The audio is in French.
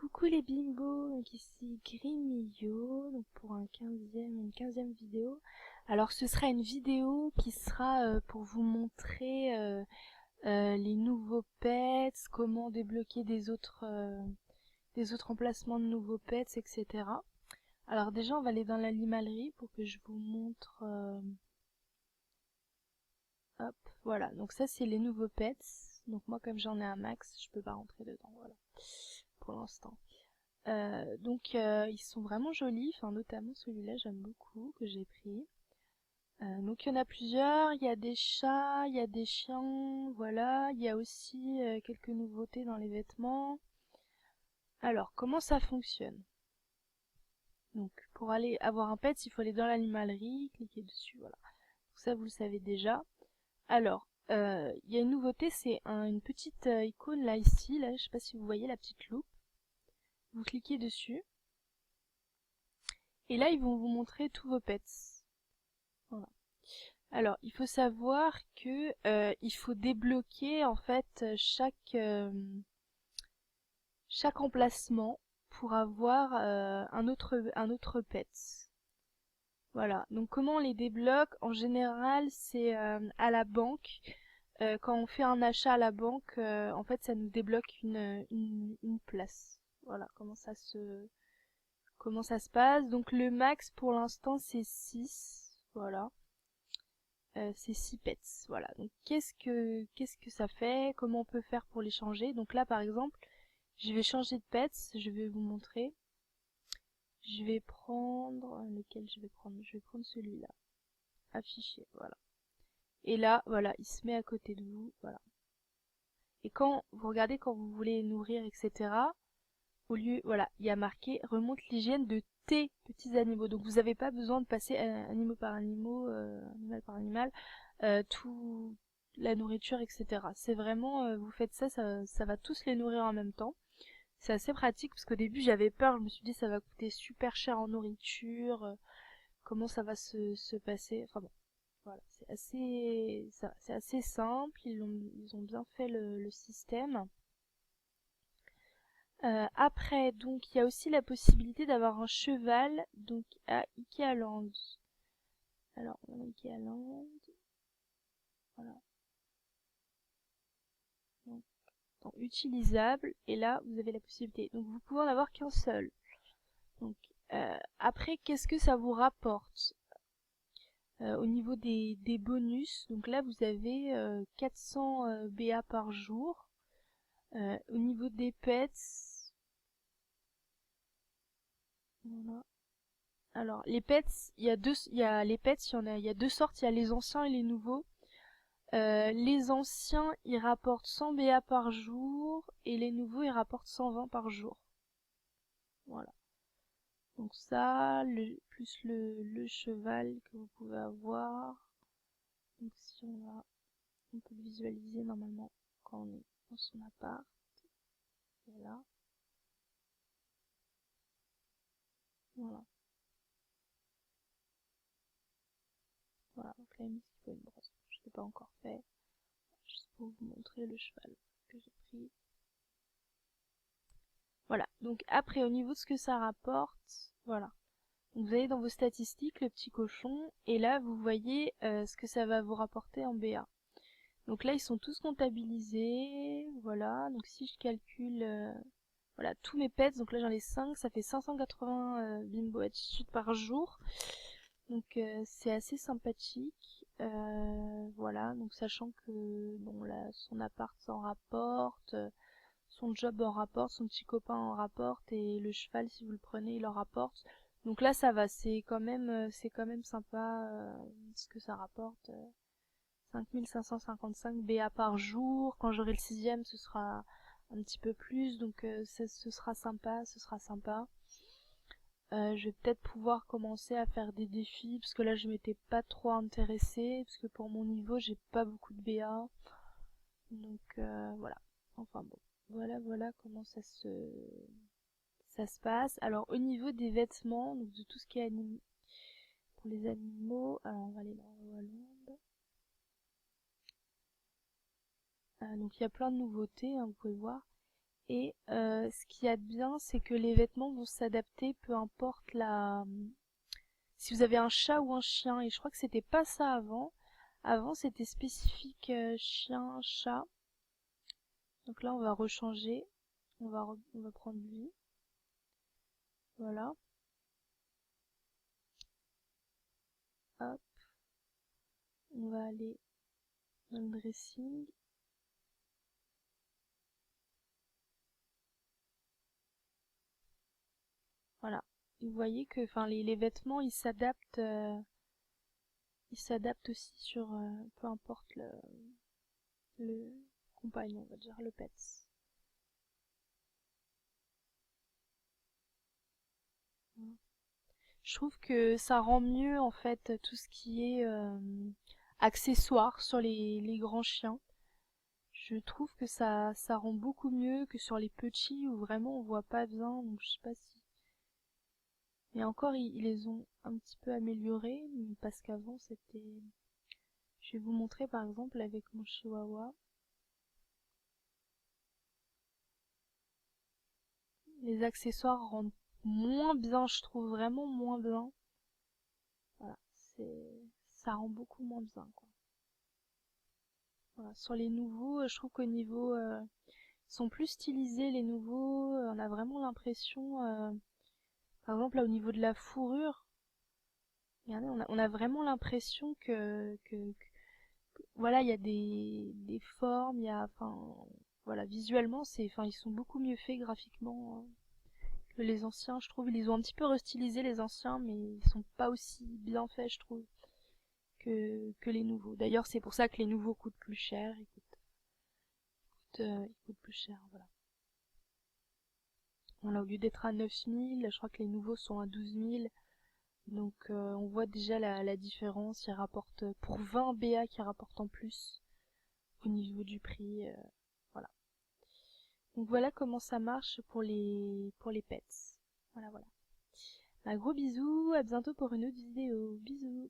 Coucou les bimbos, donc ici Grimillo, donc pour une 15e vidéo. Alors ce sera une vidéo qui sera pour vous montrer les nouveaux pets, comment débloquer des autres emplacements de nouveaux pets, etc. Alors déjà on va aller dans l'animalerie pour que je vous montre, hop, voilà, donc ça c'est les nouveaux pets. Donc moi comme j'en ai un max, je peux pas rentrer dedans, voilà, pour l'instant. Ils sont vraiment jolis, enfin notamment celui-là j'aime beaucoup, que j'ai pris. Donc il y en a plusieurs, il y a des chats, il y a des chiens, voilà, il y a aussi quelques nouveautés dans les vêtements. Alors comment ça fonctionne? Donc pour aller avoir un pet, il faut aller dans l'animalerie, cliquer dessus, voilà. Donc ça vous le savez déjà. Alors, il y a une nouveauté, c'est une petite icône là ici, là, je sais pas si vous voyez la petite loupe. Vous cliquez dessus. Et là, ils vont vous montrer tous vos pets. Voilà. Alors, il faut savoir que il faut débloquer en fait chaque emplacement pour avoir un autre pet. Voilà. Donc comment on les débloque? En général, c'est à la banque. Quand on fait un achat à la banque, en fait, ça nous débloque une place. Voilà comment ça se passe. Donc le max pour l'instant c'est 6. Voilà. C'est 6 pets. Voilà. Donc qu'est-ce que ça fait? Comment on peut faire pour les changer? Donc là par exemple, je vais changer de pets, je vais vous montrer. Je vais prendre lequel je vais prendre? Je vais prendre celui-là. Afficher, voilà. Et là, voilà, il se met à côté de vous, voilà. Et quand vous regardez quand vous voulez nourrir, etc., au lieu, voilà, il y a marqué remonte l'hygiène de tes petits animaux. Donc vous n'avez pas besoin de passer animal par animal, tout la nourriture, etc. C'est vraiment, vous faites ça va tous les nourrir en même temps. C'est assez pratique parce qu'au début j'avais peur, je me suis dit ça va coûter super cher en nourriture, comment ça va se passer. Enfin bon, voilà, c'est assez simple, ils ont bien fait le système. Après, donc, il y a aussi la possibilité d'avoir un cheval, donc à Ikea Land. Alors, on a Ikea Land, voilà. Donc, dans utilisable, et là, vous avez la possibilité. Donc, vous pouvez en avoir qu'un seul. Donc, après, qu'est-ce que ça vous rapporte? Au niveau des bonus, donc là, vous avez 400 BA par jour. Au niveau des pets, voilà. Alors, les pets, il y a les pets, il y a deux sortes, il y a les anciens et les nouveaux. Les anciens, ils rapportent 100 BA par jour et les nouveaux, ils rapportent 120 par jour. Voilà. Donc ça, plus le cheval que vous pouvez avoir. Donc si on peut le visualiser normalement quand on est dans son appart. Voilà. Voilà. Voilà. Donc là, il me faut une brosse. Je l'ai pas encore fait. Juste pour vous montrer le cheval que j'ai pris. Voilà. Donc après, au niveau de ce que ça rapporte, voilà. Donc, vous allez dans vos statistiques, le petit cochon, et là vous voyez ce que ça va vous rapporter en BA. Donc là ils sont tous comptabilisés, voilà. Donc si je calcule, voilà, tous mes pets, donc là j'en ai 5, ça fait 580 bimbo attitude par jour. Donc c'est assez sympathique. Voilà, donc sachant que bon là son appart s'en rapporte, son job en rapporte, son petit copain en rapporte et le cheval si vous le prenez il en rapporte. Donc là ça va, c'est quand même sympa ce que ça rapporte. 5555 BA par jour. Quand j'aurai le sixième ce sera un petit peu plus, donc ce sera sympa, ce sera sympa. Je vais peut-être pouvoir commencer à faire des défis parce que là je m'étais pas trop intéressée parce que pour mon niveau j'ai pas beaucoup de BA. Donc voilà. Enfin bon. Voilà comment ça se passe. Alors au niveau des vêtements, donc de tout ce qui est pour les animaux, alors on va aller dans Hollande. Donc il y a plein de nouveautés, hein, vous pouvez voir. Et ce qu'il y a de bien, c'est que les vêtements vont s'adapter, peu importe si vous avez un chat ou un chien. Et je crois que c'était pas ça avant. Avant, c'était spécifique chien, chat. Donc là, on va rechanger. On va prendre lui. Voilà. Hop. On va aller dans le dressing. Voilà. Et vous voyez que, enfin, les vêtements, ils s'adaptent aussi sur, peu importe le compagnon, on va dire, le pets. Je trouve que ça rend mieux, en fait, tout ce qui est accessoires sur les grands chiens. Je trouve que ça rend beaucoup mieux que sur les petits où vraiment on voit pas bien, donc je sais pas si. Mais encore, ils les ont un petit peu améliorés, parce qu'avant c'était. Je vais vous montrer par exemple avec mon chihuahua. Les accessoires rendent moins bien, je trouve vraiment moins bien. Voilà, ça rend beaucoup moins bien, quoi. Voilà. Sur les nouveaux, je trouve qu'au niveau, ils sont plus stylisés les nouveaux. On a vraiment l'impression, par exemple là au niveau de la fourrure, regardez, on a vraiment l'impression voilà, il y a des formes, il y a, enfin, voilà, visuellement, enfin, ils sont beaucoup mieux faits graphiquement que les anciens, je trouve. Ils les ont un petit peu restylisés les anciens, mais ils sont pas aussi bien faits, je trouve, que les nouveaux. D'ailleurs, c'est pour ça que les nouveaux coûtent plus cher, ils coûtent plus cher, voilà. Voilà, au lieu d'être à 9 000, je crois que les nouveaux sont à 12 000. Donc on voit déjà la différence. Ils rapportent pour 20 BA qui rapportent en plus au niveau du prix. Voilà. Donc voilà comment ça marche pour les pets. Voilà, voilà. Un gros bisou, à bientôt pour une autre vidéo. Bisous.